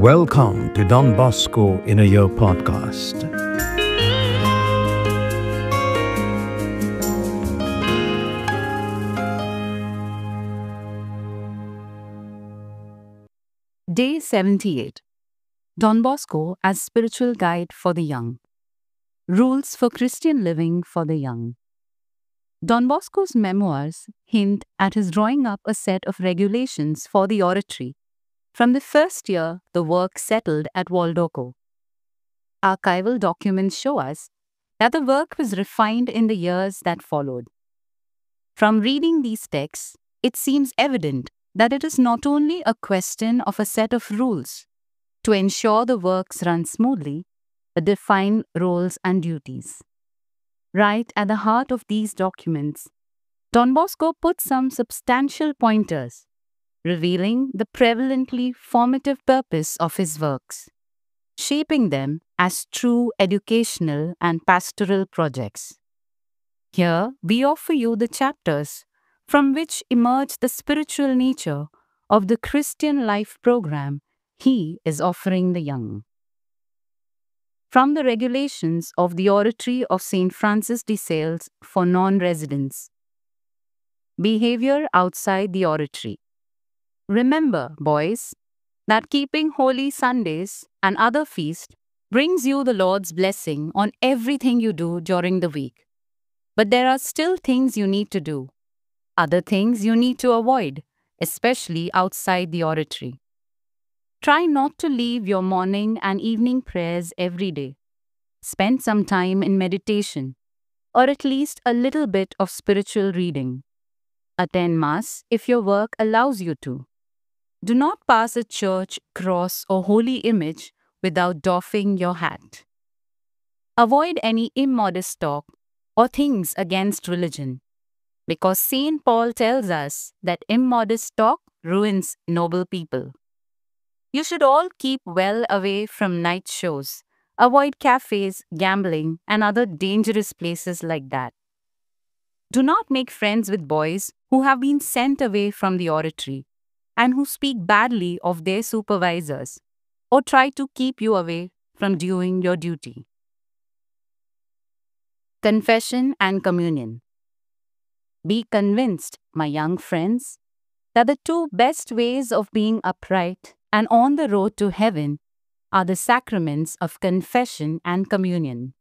Welcome to Don Bosco in a Year podcast. Day 78. Don Bosco as Spiritual Guide for the Young. Rules for Christian Living for the Young. Don Bosco's memoirs hint at his drawing up a set of regulations for the oratory from the first year the work settled at Waldoco. Archival documents show us that the work was refined in the years that followed. From reading these texts, it seems evident that it is not only a question of a set of rules to ensure the works run smoothly, but define roles and duties. Right at the heart of these documents, Don Bosco puts some substantial pointers, revealing the prevalently formative purpose of his works, shaping them as true educational and pastoral projects. Here, we offer you the chapters from which emerge the spiritual nature of the Christian life program he is offering the young. From the regulations of the Oratory of St. Francis de Sales for non-residents. Behavior outside the oratory. Remember, boys, that keeping holy Sundays and other feasts brings you the Lord's blessing on everything you do during the week. But there are still things you need to do. Other things you need to avoid, especially outside the oratory. Try not to leave your morning and evening prayers every day. Spend some time in meditation, or at least a little bit of spiritual reading. Attend Mass if your work allows you to. Do not pass a church, cross, or holy image without doffing your hat. Avoid any immodest talk or things against religion, because St. Paul tells us that immodest talk ruins noble people. You should all keep well away from night shows. Avoid cafes, gambling, and other dangerous places like that. Do not make friends with boys who have been sent away from the oratory and who speak badly of their supervisors or try to keep you away from doing your duty. Confession and Communion. Be convinced, my young friends, that the two best ways of being upright and on the road to heaven are the sacraments of confession and communion.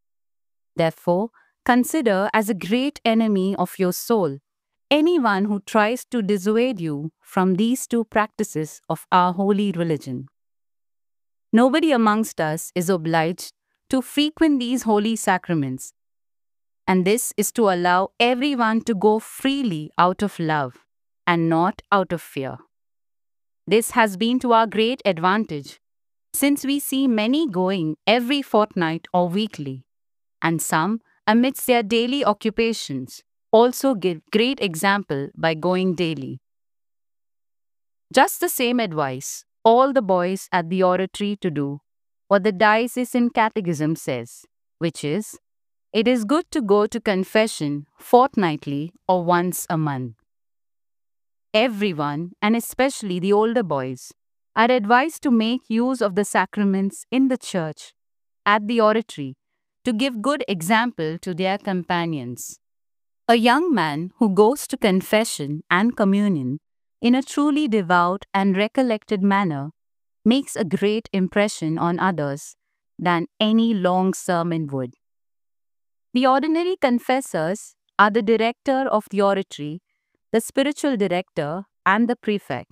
Therefore, consider as a great enemy of your soul anyone who tries to dissuade you from these two practices of our holy religion. Nobody amongst us is obliged to frequent these holy sacraments, and this is to allow everyone to go freely out of love and not out of fear. This has been to our great advantage, since we see many going every fortnight or weekly, and some, amidst their daily occupations, also give great example by going daily. Just the same advice all the boys at the oratory to do what the diocesan catechism says, which is, it is good to go to confession fortnightly or once a month. Everyone, and especially the older boys, are advised to make use of the sacraments in the church, at the oratory, to give good example to their companions. A young man who goes to confession and communion in a truly devout and recollected manner makes a great impression on others than any long sermon would. The ordinary confessors are the director of the oratory, the spiritual director, and the prefect.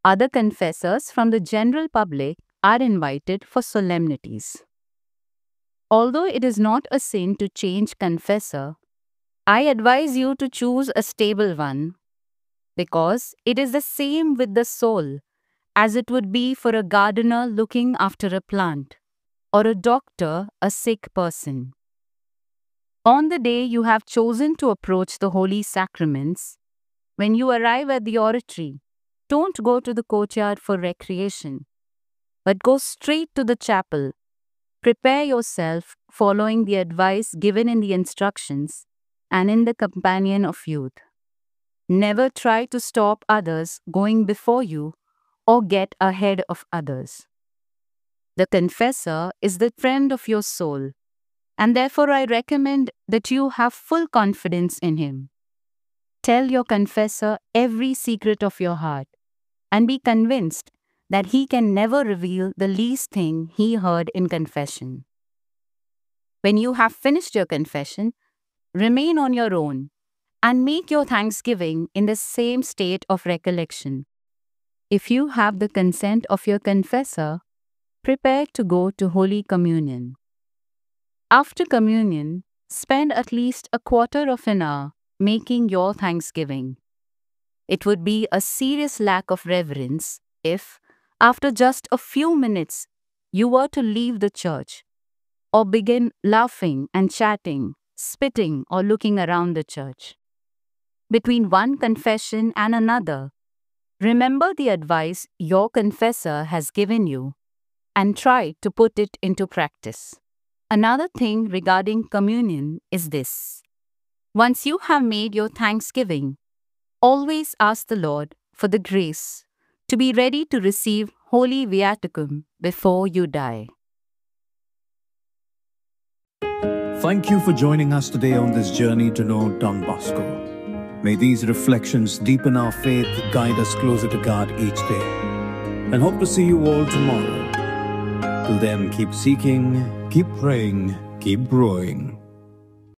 Other confessors from the general public are invited for solemnities. Although it is not a sin to change confessor, I advise you to choose a stable one, because it is the same with the soul as it would be for a gardener looking after a plant, or a doctor a sick person. On the day you have chosen to approach the holy sacraments, when you arrive at the oratory, don't go to the courtyard for recreation, but go straight to the chapel. Prepare yourself following the advice given in the instructions and in the Companion of Youth. Never try to stop others going before you or get ahead of others. The confessor is the friend of your soul, and therefore I recommend that you have full confidence in him. Tell your confessor every secret of your heart, and be convinced that he can never reveal the least thing he heard in confession. When you have finished your confession, remain on your own and make your thanksgiving in the same state of recollection. If you have the consent of your confessor, prepare to go to Holy Communion. After communion, spend at least a quarter of an hour making your thanksgiving. It would be a serious lack of reverence if, after just a few minutes, you were to leave the church or begin laughing and chatting, spitting or looking around the church. Between one confession and another, remember the advice your confessor has given you and try to put it into practice. Another thing regarding communion is this. Once you have made your thanksgiving, always ask the Lord for the grace to be ready to receive Holy Viaticum before you die. Thank you for joining us today on this journey to know Don Bosco. May these reflections deepen our faith, guide us closer to God each day, and hope to see you all tomorrow. Till then, keep seeking, keep praying, keep growing.